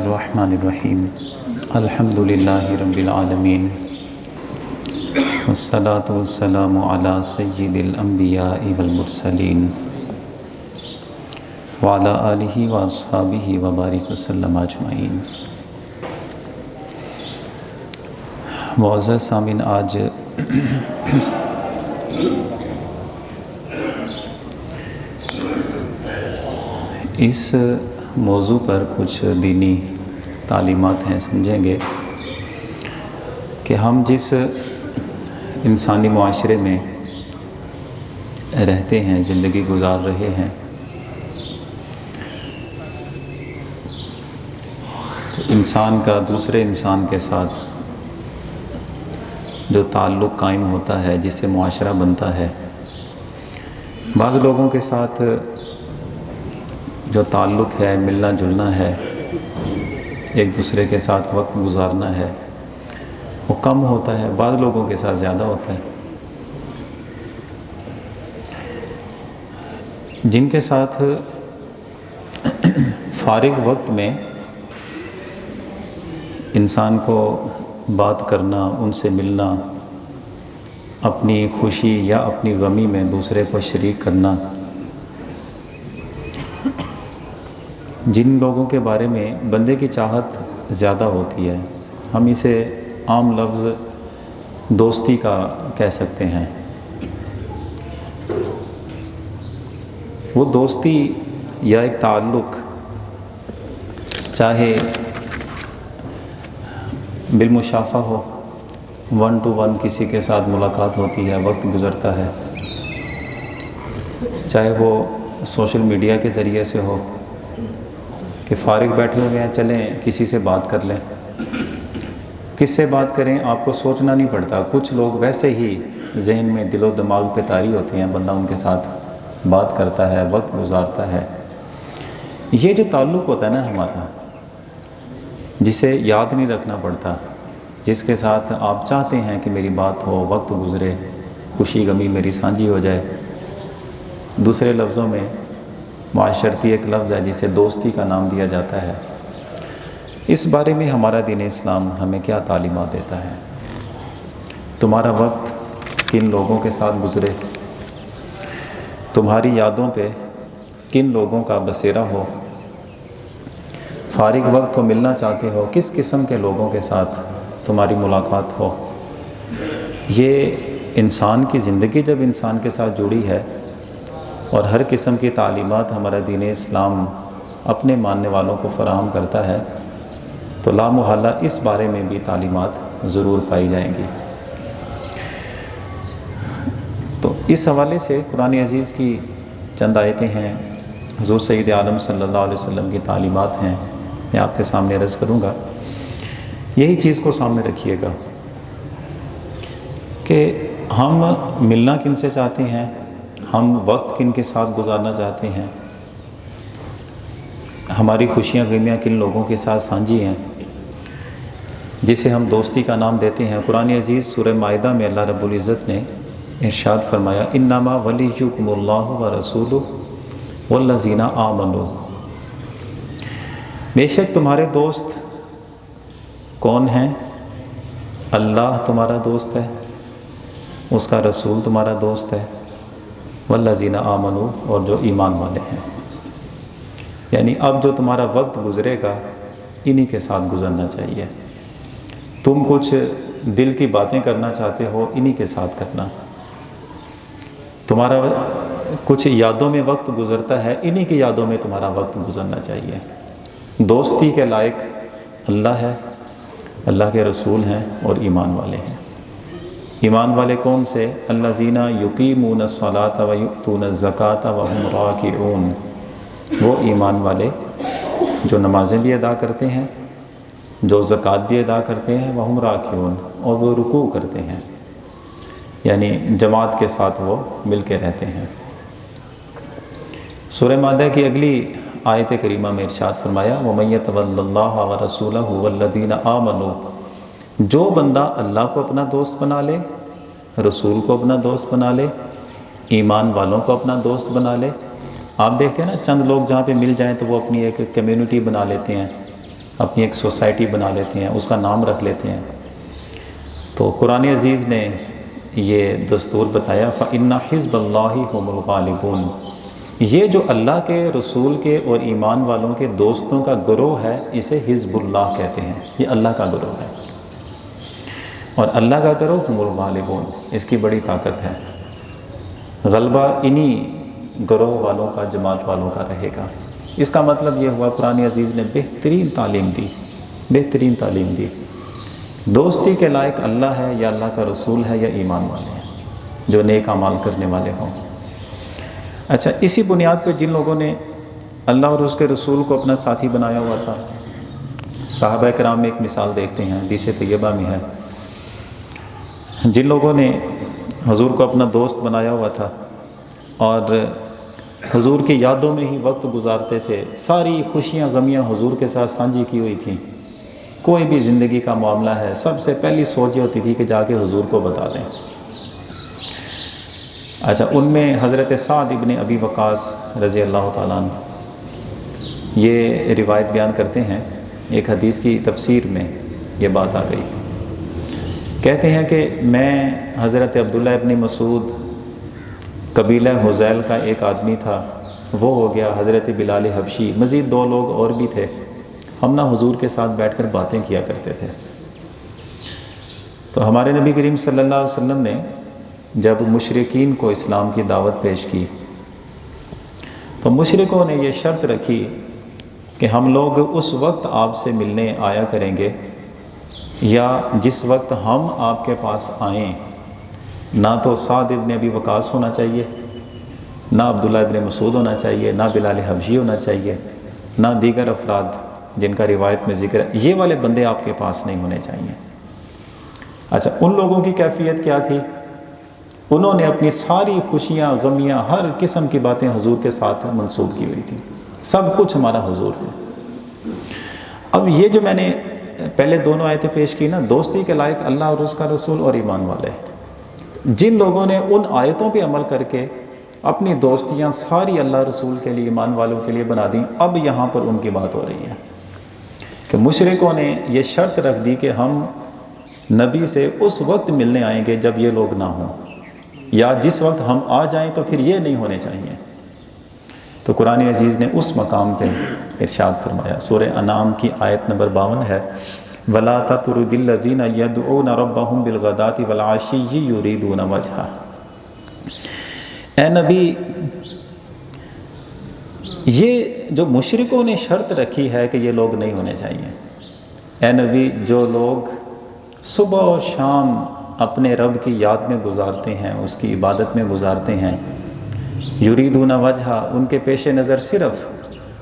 الرحمن الرحیم الحمد للہ رب العالمین والصلاة والسلام علی سید الانبیاء والمرسلین وعلی آلہ واصحابہ وبارک وسلم اجمعین۔ معزز سامعین، آج اس موضوع پر کچھ دینی تعلیمات ہیں، سمجھیں گے کہ ہم جس انسانی معاشرے میں رہتے ہیں، زندگی گزار رہے ہیں، انسان کا دوسرے انسان کے ساتھ جو تعلق قائم ہوتا ہے، جس سے معاشرہ بنتا ہے، بعض لوگوں کے ساتھ جو تعلق ہے، ملنا جلنا ہے، ایک دوسرے کے ساتھ وقت گزارنا ہے، وہ کم ہوتا ہے، بعض لوگوں کے ساتھ زیادہ ہوتا ہے۔ جن کے ساتھ فارغ وقت میں انسان کو بات کرنا، ان سے ملنا، اپنی خوشی یا اپنی غمی میں دوسرے کو شریک کرنا، جن لوگوں کے بارے میں بندے کی چاہت زیادہ ہوتی ہے، ہم اسے عام لفظ دوستی کا کہہ سکتے ہیں۔ وہ دوستی یا ایک تعلق چاہے بالمشافہ ہو، 1 to 1 کسی کے ساتھ ملاقات ہوتی ہے، وقت گزرتا ہے، چاہے وہ سوشل میڈیا کے ذریعے سے ہو کہ فارغ بیٹھے ہوئے ہیں، چلیں کسی سے بات کر لیں۔ کس سے بات کریں آپ کو سوچنا نہیں پڑتا، کچھ لوگ ویسے ہی ذہن میں دل و دماغ پہ طاری ہوتے ہیں، بندہ ان کے ساتھ بات کرتا ہے، وقت گزارتا ہے۔ یہ جو تعلق ہوتا ہے نا ہمارا، جسے یاد نہیں رکھنا پڑتا، جس کے ساتھ آپ چاہتے ہیں کہ میری بات ہو، وقت گزرے، خوشی غمی میری سانجھی ہو جائے، دوسرے لفظوں میں معاشرتی ایک لفظ ہے جسے دوستی کا نام دیا جاتا ہے۔ اس بارے میں ہمارا دین اسلام ہمیں کیا تعلیمات دیتا ہے؟ تمہارا وقت کن لوگوں کے ساتھ گزرے، تمہاری یادوں پہ کن لوگوں کا بسیرا ہو، فارغ وقت ہو، ملنا چاہتے ہو، کس قسم کے لوگوں کے ساتھ تمہاری ملاقات ہو۔ یہ انسان کی زندگی جب انسان کے ساتھ جڑی ہے اور ہر قسم کی تعلیمات ہمارا دین اسلام اپنے ماننے والوں کو فراہم کرتا ہے، تو لا محالہ اس بارے میں بھی تعلیمات ضرور پائی جائیں گی۔ تو اس حوالے سے قرآن عزیز کی چند آیتیں ہیں، حضور سید عالم صلی اللہ علیہ وسلم کی تعلیمات ہیں، میں آپ کے سامنے عرض کروں گا۔ یہی چیز کو سامنے رکھیے گا کہ ہم ملنا کن سے چاہتے ہیں، ہم وقت کن کے ساتھ گزارنا چاہتے ہیں، ہماری خوشیاں غمیاں کن لوگوں کے ساتھ سانجھی ہیں، جسے ہم دوستی کا نام دیتے ہیں۔ قرآن عزیز سورہ مائدہ میں اللہ رب العزت نے ارشاد فرمایا، انما ولیکم اللہ ورسولہ والذین آمنوا، بے شک تمہارے دوست کون ہیں؟ اللہ تمہارا دوست ہے، اس کا رسول تمہارا دوست ہے، والذین آمنوا، اور جو ایمان والے ہیں۔ یعنی اب جو تمہارا وقت گزرے گا انہی کے ساتھ گزرنا چاہیے۔ تم کچھ دل کی باتیں کرنا چاہتے ہو، انہی کے ساتھ کرنا۔ تمہارا کچھ یادوں میں وقت گزرتا ہے، انہی کی یادوں میں تمہارا وقت گزرنا چاہیے۔ دوستی کے لائق اللہ ہے، اللہ کے رسول ہیں اور ایمان والے ہیں۔ ایمان والے کون سے؟ الذین یقیمون الصلاۃ ویؤتون الزکاۃ وہم راکعون، وہ ایمان والے جو نمازیں بھی ادا کرتے ہیں، جو زکوٰۃ بھی ادا کرتے ہیں، وہم راکعون، اور وہ رکوع کرتے ہیں، یعنی جماعت کے ساتھ وہ مل کے رہتے ہیں۔ سورہ مائدہ کی اگلی آیت کریمہ میں ارشاد فرمایا، وَمَن يَتَوَلَّ اللَّهَ وَرَسُولَهُ وَالَّذِينَ آمَنُوا، جو بندہ اللہ کو اپنا دوست بنا لے، رسول کو اپنا دوست بنا لے، ایمان والوں کو اپنا دوست بنا لے۔ آپ دیکھتے ہیں نا، چند لوگ جہاں پہ مل جائیں تو وہ اپنی ایک کمیونٹی بنا لیتے ہیں، اپنی ایک سوسائٹی بنا لیتے ہیں، اس کا نام رکھ لیتے ہیں۔ تو قرآن عزیز نے یہ دستور بتایا فَإِنَّ حِزْبَ اللَّهِ هُمُ الْغَالِبُونَ، یہ جو اللہ کے رسول کے اور ایمان والوں کے دوستوں کا گروہ ہے، اسے حزب اللہ کہتے ہیں، یہ اللہ کا گروہ ہے، اور اللہ کا گروہ ہم الغالبون، اس کی بڑی طاقت ہے، غلبہ انہی گروہ والوں کا، جماعت والوں کا رہے گا۔ اس کا مطلب یہ ہوا قرآن عزیز نے بہترین تعلیم دی، بہترین تعلیم دی۔ دوستی کے لائق اللہ ہے یا اللہ کا رسول ہے یا ایمان والے ہیں جو نیک اعمال کرنے والے ہوں۔ اچھا، اسی بنیاد پہ جن لوگوں نے اللہ اور اس کے رسول کو اپنا ساتھی بنایا ہوا تھا، صحابہ کرام میں ایک مثال دیکھتے ہیں، حدیث طیبہ میں ہے، جن لوگوں نے حضور کو اپنا دوست بنایا ہوا تھا اور حضور کی یادوں میں ہی وقت گزارتے تھے، ساری خوشیاں غمیاں حضور کے ساتھ سانجھی کی ہوئی تھیں، کوئی بھی زندگی کا معاملہ ہے سب سے پہلی سوچ یہ ہوتی تھی کہ جا کے حضور کو بتا دیں۔ اچھا، ان میں حضرت سعد ابن ابی وقاص رضی اللہ تعالیٰ عنہ یہ روایت بیان کرتے ہیں، ایک حدیث کی تفسیر میں یہ بات آ گئی، کہتے ہیں کہ میں حضرت عبداللہ ابن مسعود، قبیلہ حذیل کا ایک آدمی تھا، وہ ہو گیا، حضرت بلال حبشی، مزید 2 لوگ اور بھی تھے، ہم نہ حضور کے ساتھ بیٹھ کر باتیں کیا کرتے تھے۔ تو ہمارے نبی کریم صلی اللہ علیہ وسلم نے جب مشرکین کو اسلام کی دعوت پیش کی تو مشرکوں نے یہ شرط رکھی کہ ہم لوگ اس وقت آپ سے ملنے آیا کریں گے یا جس وقت ہم آپ کے پاس آئیں، نہ تو سعد ابن ابی وقاص ہونا چاہیے، نہ عبداللہ ابن مسعود ہونا چاہیے، نہ بلال حبشی ہونا چاہیے، نہ دیگر افراد جن کا روایت میں ذکر ہے، یہ والے بندے آپ کے پاس نہیں ہونے چاہیے۔ اچھا، ان لوگوں کی کیفیت کیا تھی؟ انہوں نے اپنی ساری خوشیاں غمیاں ہر قسم کی باتیں حضور کے ساتھ منسوب کی ہوئی تھی، سب کچھ ہمارا حضور ہے۔ اب یہ جو میں نے پہلے دونوں آیتیں پیش کی نا، دوستی کے لائق اللہ اور اس کا رسول اور ایمان والے، جن لوگوں نے ان آیتوں پہ عمل کر کے اپنی دوستیاں ساری اللہ رسول کے لیے، ایمان والوں کے لیے بنا دیں، اب یہاں پر ان کی بات ہو رہی ہے کہ مشرکوں نے یہ شرط رکھ دی کہ ہم نبی سے اس وقت ملنے آئیں گے جب یہ لوگ نہ ہوں، یا جس وقت ہم آ جائیں تو پھر یہ نہیں ہونے چاہیے۔ تو قرآن عزیز نے اس مقام پہ ارشاد فرمایا، سورہ انعام کی آیت نمبر 52 ہے، وَلَا تَطْرُدِ الَّذِينَ يَدْعُونَ رَبَّهُمْ بِالْغَدَاةِ وَالْعَشِيِّ يُرِيدُونَ وَجْهَهُ۔ اے نبی، یہ جو مشرکوں نے شرط رکھی ہے کہ یہ لوگ نہیں ہونے چاہیے، اے نبی، جو لوگ صبح و شام اپنے رب کی یاد میں گزارتے ہیں، اس کی عبادت میں گزارتے ہیں، یریدون وجہ، ان کے پیش نظر صرف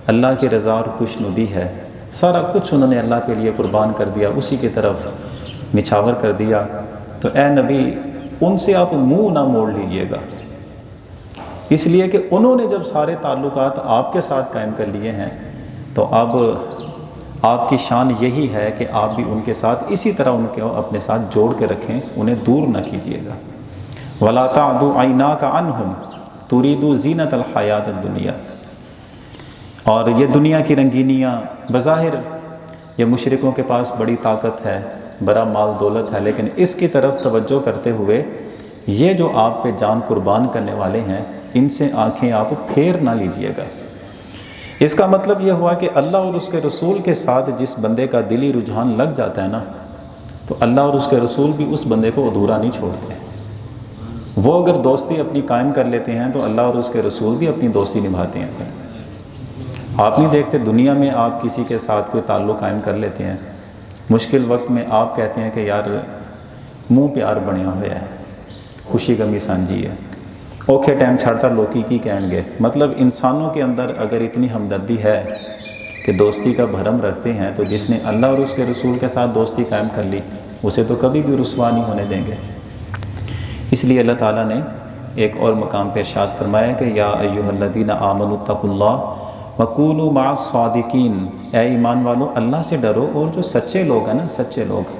اللہ کی رضا اور خوشنودی ہے، سارا کچھ انہوں نے اللہ کے لیے قربان کر دیا، اسی کی طرف نچھاور کر دیا، تو اے نبی ان سے آپ منہ نہ موڑ لیجئے گا، اس لیے کہ انہوں نے جب سارے تعلقات آپ کے ساتھ قائم کر لیے ہیں تو اب آپ کی شان یہی ہے کہ آپ بھی ان کے ساتھ اسی طرح ان کو اپنے ساتھ جوڑ کے رکھیں، انہیں دور نہ کیجیے گا۔ وَلَا تَعْدُ عَيْنَاكَ عَنْهُمْ تُرِيدُ زِينَةَ الْحَيَاةِ الدُّنْيَا، اور یہ دنیا کی رنگینیاں، بظاہر یہ مشرکوں کے پاس بڑی طاقت ہے، بڑا مال دولت ہے، لیکن اس کی طرف توجہ کرتے ہوئے یہ جو آپ پہ جان قربان کرنے والے ہیں، ان سے آنکھیں آپ پھیر نہ لیجئے گا۔ اس کا مطلب یہ ہوا کہ اللہ اور اس کے رسول کے ساتھ جس بندے کا دلی رجحان لگ جاتا ہے نا، تو اللہ اور اس کے رسول بھی اس بندے کو ادھورا نہیں چھوڑتے۔ وہ اگر دوستی اپنی قائم کر لیتے ہیں تو اللہ اور اس کے رسول بھی اپنی دوستی نبھاتے ہیں۔ آپ نہیں دیکھتے دنیا میں آپ کسی کے ساتھ کوئی تعلق قائم کر لیتے ہیں، مشکل وقت میں آپ کہتے ہیں کہ یار منہ پیار بنیا ہوا ہے، خوشی غمی سانجھی ہے، اوکھے ٹائم چھڑتا لوکی کی کہیں گے۔ مطلب انسانوں کے اندر اگر اتنی ہمدردی ہے کہ دوستی کا بھرم رکھتے ہیں، تو جس نے اللہ اور اس کے رسول کے ساتھ دوستی قائم کر لی اسے تو کبھی بھی رسوا نہیں ہونے دیں گے۔ اس لیے اللہ تعالیٰ نے ایک اور مقام پہ ارشاد فرمایا کہ یا ایھا الذین آمنوا اتقوا اللہ وکونوا مع الصادقین، اے ایمان والو اللہ سے ڈرو، اور جو سچے لوگ ہیں نا، سچے لوگ،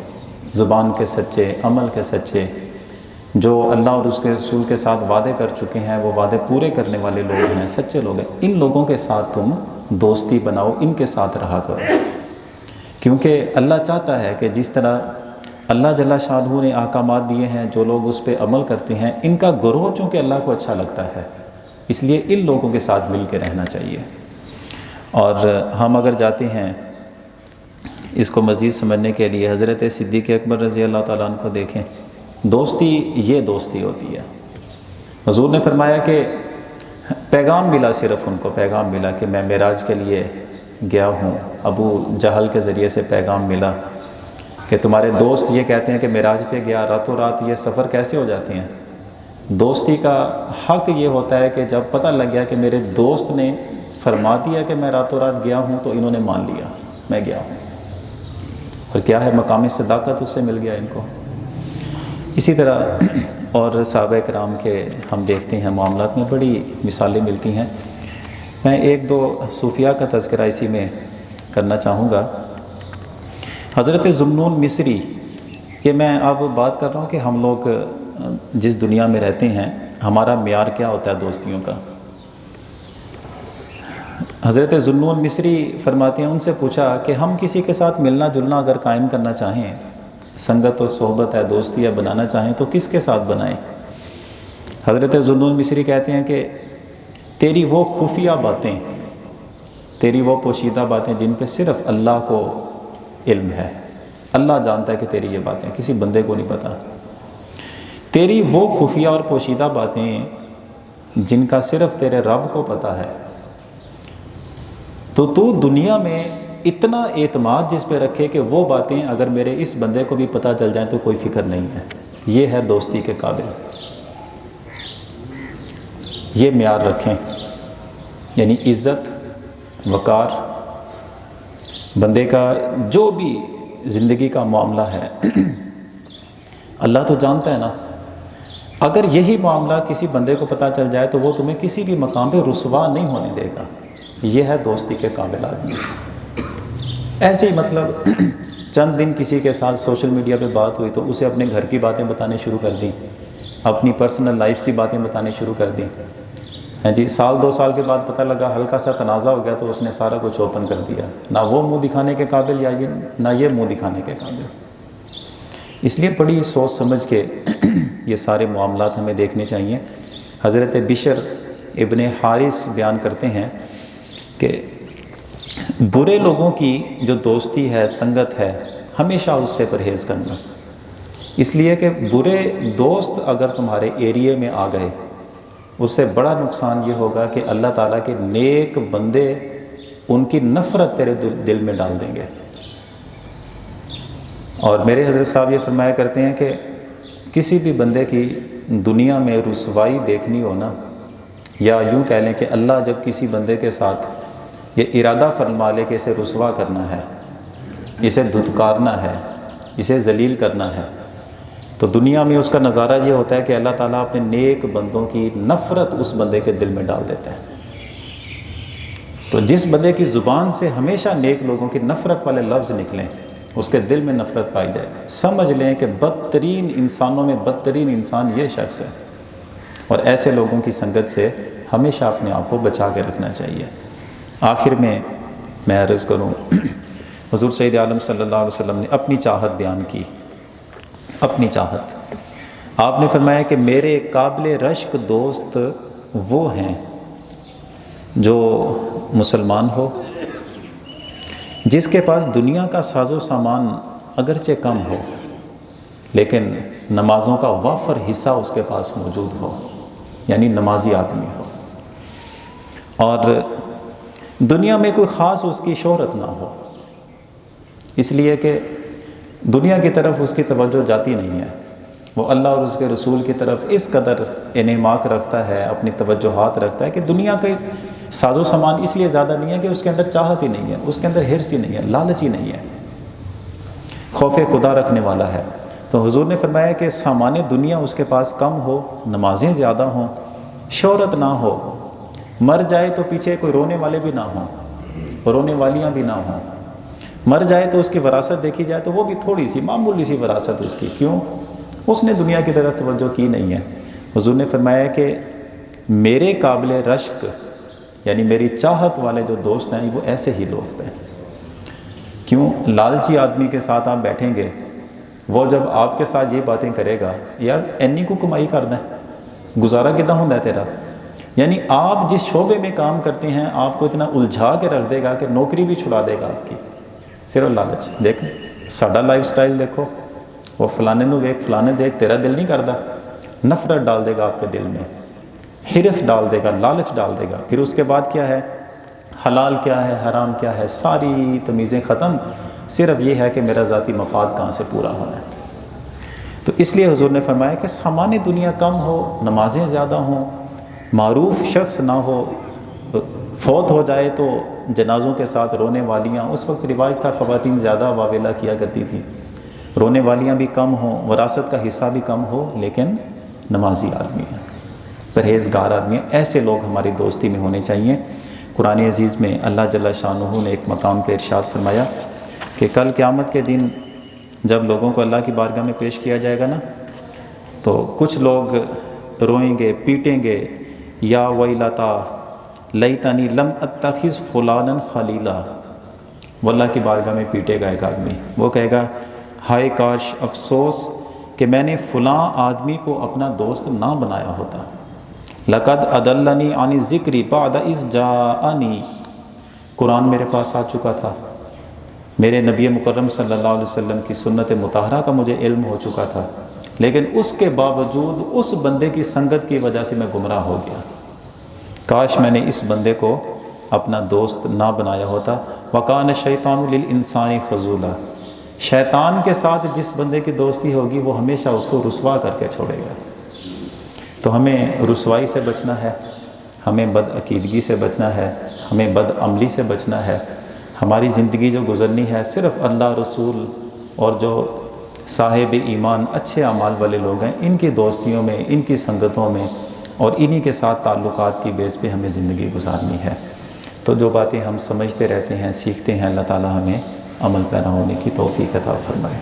زبان کے سچے، عمل کے سچے، جو اللہ اور اس کے رسول کے ساتھ وعدے کر چکے ہیں، وہ وعدے پورے کرنے والے لوگ ہیں، سچے لوگ ہیں، ان لوگوں کے ساتھ تم دوستی بناؤ، ان کے ساتھ رہا کرو۔ کیونکہ اللہ چاہتا ہے کہ جس طرح اللہ جل شانہ نے احکامات دیے ہیں، جو لوگ اس پہ عمل کرتے ہیں ان کا گروہ چونکہ اللہ کو اچھا لگتا ہے، اس لیے ان لوگوں کے ساتھ مل کے رہنا چاہیے۔ اور ہم اگر جاتے ہیں اس کو مزید سمجھنے کے لیے، حضرت صدیق اکبر رضی اللہ تعالیٰ عنہ کو دیکھیں، دوستی یہ دوستی ہوتی ہے۔ حضور نے فرمایا کہ پیغام ملا، صرف ان کو پیغام ملا کہ میں معراج کے لیے گیا ہوں، ابو جہل کے ذریعے سے پیغام ملا کہ تمہارے دوست یہ کہتے ہیں کہ معراج پہ گیا، راتوں رات یہ سفر کیسے ہو جاتے ہیں؟ دوستی کا حق یہ ہوتا ہے کہ جب پتہ لگ گیا کہ میرے دوست نے فرما دیا کہ میں راتوں رات گیا ہوں تو انہوں نے مان لیا میں گیا ہوں، اور کیا ہے مقام صداقت اس سے مل گیا ان کو۔ اسی طرح اور صحابہ کرام کے ہم دیکھتے ہیں معاملات میں بڑی مثالیں ملتی ہیں۔ میں ایک دو صوفیاء کا تذکرہ اسی میں کرنا چاہوں گا۔ حضرت ذوالنون مصری، کہ میں اب بات کر رہا ہوں کہ ہم لوگ جس دنیا میں رہتے ہیں ہمارا معیار کیا ہوتا ہے دوستیوں کا۔ حضرت ذوالنون مصری فرماتے ہیں، ان سے پوچھا کہ ہم کسی کے ساتھ ملنا جلنا اگر قائم کرنا چاہیں، سنگت و صحبت ہے، دوستی ہے بنانا چاہیں تو کس کے ساتھ بنائیں؟ حضرت ذوالنون مصری کہتے ہیں کہ تیری وہ خفیہ باتیں، تیری وہ پوشیدہ باتیں جن پہ صرف اللہ کو علم ہے، اللہ جانتا ہے کہ تیری یہ باتیں کسی بندے کو نہیں پتہ، تیری وہ خفیہ اور پوشیدہ باتیں جن کا صرف تیرے رب کو پتہ ہے، تو دنیا میں اتنا اعتماد جس پہ رکھے کہ وہ باتیں اگر میرے اس بندے کو بھی پتہ چل جائیں تو کوئی فکر نہیں ہے۔ یہ ہے دوستی کے قابل، یہ معیار رکھیں، یعنی عزت، وقار، بندے کا جو بھی زندگی کا معاملہ ہے اللہ تو جانتا ہے نا، اگر یہی معاملہ کسی بندے کو پتہ چل جائے تو وہ تمہیں کسی بھی مقام پہ رسوا نہیں ہونے دے گا۔ یہ ہے دوستی کے قابل آدمی۔ ایسے ہی مطلب چند دن کسی کے ساتھ سوشل میڈیا پہ بات ہوئی تو اسے اپنے گھر کی باتیں بتانے شروع کر دیں، اپنی پرسنل لائف کی باتیں بتانے شروع کر دیں، ہاں جی، سال دو سال کے بعد پتہ لگا ہلکا سا تنازع ہو گیا تو اس نے سارا کچھ اوپن کر دیا، نہ وہ منہ دکھانے کے قابل یا نہ یہ منہ دکھانے کے قابل۔ اس لیے بڑی سوچ سمجھ کے یہ سارے معاملات ہمیں دیکھنے چاہیے۔ حضرت بشر ابن حارث بیان کرتے ہیں کہ برے لوگوں کی جو دوستی ہے، سنگت ہے، ہمیشہ اس سے پرہیز کرنا، اس لیے کہ برے دوست اگر تمہارے ایریے میں آ گئے اس سے بڑا نقصان یہ ہوگا کہ اللہ تعالیٰ کے نیک بندے ان کی نفرت تیرے دل میں ڈال دیں گے۔ اور میرے حضرت صاحب یہ فرمایا کرتے ہیں کہ کسی بھی بندے کی دنیا میں رسوائی دیکھنی ہو نا، یا یوں کہہ لیں کہ اللہ جب کسی بندے کے ساتھ یہ ارادہ فرما لے کہ اسے رسوا کرنا ہے، اسے دھتکارنا ہے، اسے ذلیل کرنا ہے، تو دنیا میں اس کا نظارہ یہ ہوتا ہے کہ اللہ تعالیٰ اپنے نیک بندوں کی نفرت اس بندے کے دل میں ڈال دیتا ہے۔ تو جس بندے کی زبان سے ہمیشہ نیک لوگوں کی نفرت والے لفظ نکلیں، اس کے دل میں نفرت پائی جائے، سمجھ لیں کہ بدترین انسانوں میں بدترین انسان یہ شخص ہے، اور ایسے لوگوں کی سنگت سے ہمیشہ اپنے آپ کو بچا کے رکھنا چاہیے۔ آخر میں عرض کروں، حضور سید عالم صلی اللہ علیہ وسلم نے اپنی چاہت بیان کی، اپنی چاہت آپ نے فرمایا کہ میرے قابل رشک دوست وہ ہیں جو مسلمان ہو، جس کے پاس دنیا کا ساز و سامان اگرچہ کم ہو لیکن نمازوں کا وافر حصہ اس کے پاس موجود ہو، یعنی نمازی آدمی ہو، اور دنیا میں کوئی خاص اس کی شہرت نہ ہو، اس لیے کہ دنیا کی طرف اس کی توجہ جاتی نہیں ہے، وہ اللہ اور اس کے رسول کی طرف اس قدر انہماک رکھتا ہے، اپنی توجہات رکھتا ہے کہ دنیا کا ساز و سامان اس لیے زیادہ نہیں ہے کہ اس کے اندر چاہت ہی نہیں ہے، اس کے اندر حرص ہی نہیں ہے، لالچ ہی نہیں ہے، خوف خدا رکھنے والا ہے۔ تو حضور نے فرمایا کہ سامان دنیا اس کے پاس کم ہو، نمازیں زیادہ ہوں، شہرت نہ ہو، مر جائے تو پیچھے کوئی رونے والے بھی نہ ہوں، رونے والیاں بھی نہ ہوں، مر جائے تو اس کی وراثت دیکھی جائے تو وہ بھی تھوڑی سی معمولی سی وراثت اس کی، کیوں؟ اس نے دنیا کی طرف توجہ کی نہیں ہے۔ حضور نے فرمایا کہ میرے قابل رشک یعنی میری چاہت والے جو دوست ہیں وہ ایسے ہی دوست ہیں۔ کیوں؟ لالچی آدمی کے ساتھ آپ بیٹھیں گے، وہ جب آپ کے ساتھ یہ باتیں کرے گا، یار اینی کو کمائی کرنا ہے، گزارا کتنا ہوتا ہے تیرا؟ یعنی آپ جس شعبے میں کام کرتے ہیں آپ کو اتنا الجھا کے رکھ دے گا کہ نوکری بھی چھڑا دے گا آپ کی، صرف لالچ۔ دیکھیں ساڈا لائف سٹائل دیکھو، وہ فلانے نو دیکھ، فلانے دیکھ، تیرا دل نہیں کرتا، نفرت ڈال دے گا آپ کے دل میں، ہرس ڈال دے گا، لالچ ڈال دے گا۔ پھر اس کے بعد کیا ہے؟ حلال کیا ہے، حرام کیا ہے، ساری تمیزیں ختم، صرف یہ ہے کہ میرا ذاتی مفاد کہاں سے پورا ہونا ہے۔ تو اس لیے حضور نے فرمایا کہ سامان دنیا کم ہو، نمازیں زیادہ ہوں، معروف شخص نہ ہو، فوت ہو جائے تو جنازوں کے ساتھ رونے والیاں، اس وقت رواج تھا خواتین زیادہ واویلا کیا کرتی تھیں، رونے والیاں بھی کم ہوں، وراثت کا حصہ بھی کم ہو، لیکن نمازی آدمی ہیں، پرہیزگار آدمی ہیں، ایسے لوگ ہماری دوستی میں ہونے چاہیے۔ قرآن عزیز میں اللہ جل شانہ نے ایک مقام پہ ارشاد فرمایا کہ کل قیامت کے دن جب لوگوں کو اللہ کی بارگاہ میں پیش کیا جائے گا نا، تو کچھ لوگ روئیں گے، پیٹیں گے، یا ویلتا لیتنی لم اتخذ فلانا خلیلا، وہ اللہ کی بارگاہ میں پیٹے گا ایک آدمی، وہ کہے گا ہائے کاش، افسوس کہ میں نے فلاں آدمی کو اپنا دوست نہ بنایا ہوتا، لقد اضلنی عن الذکر بعد اذ جاءنی، قرآن میرے پاس آ چکا تھا، میرے نبی مکرم صلی اللہ علیہ وسلم کی سنت مطہرہ کا مجھے علم ہو چکا تھا، لیکن اس کے باوجود اس بندے کی سنگت کی وجہ سے میں گمراہ ہو گیا، کاش میں نے اس بندے کو اپنا دوست نہ بنایا ہوتا۔ وَقَانَ الشَّيْطَانُ لِلْإِنسَانِ خَذُولًا، شیطان کے ساتھ جس بندے کی دوستی ہوگی وہ ہمیشہ اس کو رسوا کر کے چھوڑے گا۔ تو ہمیں رسوائی سے بچنا ہے، ہمیں بد عقیدگی سے بچنا ہے، ہمیں بد عملی سے بچنا ہے۔ ہماری زندگی جو گزرنی ہے صرف اللہ، رسول اور جو صاحب ایمان اچھے اعمال والے لوگ ہیں ان کی دوستیوں میں، ان کی سنگتوں میں اور انہی کے ساتھ تعلقات کی بیس پہ ہمیں زندگی گزارنی ہے۔ تو جو باتیں ہم سمجھتے رہتے ہیں، سیکھتے ہیں، اللہ تعالی ہمیں عمل پیرا ہونے کی توفیق عطا فرمائے۔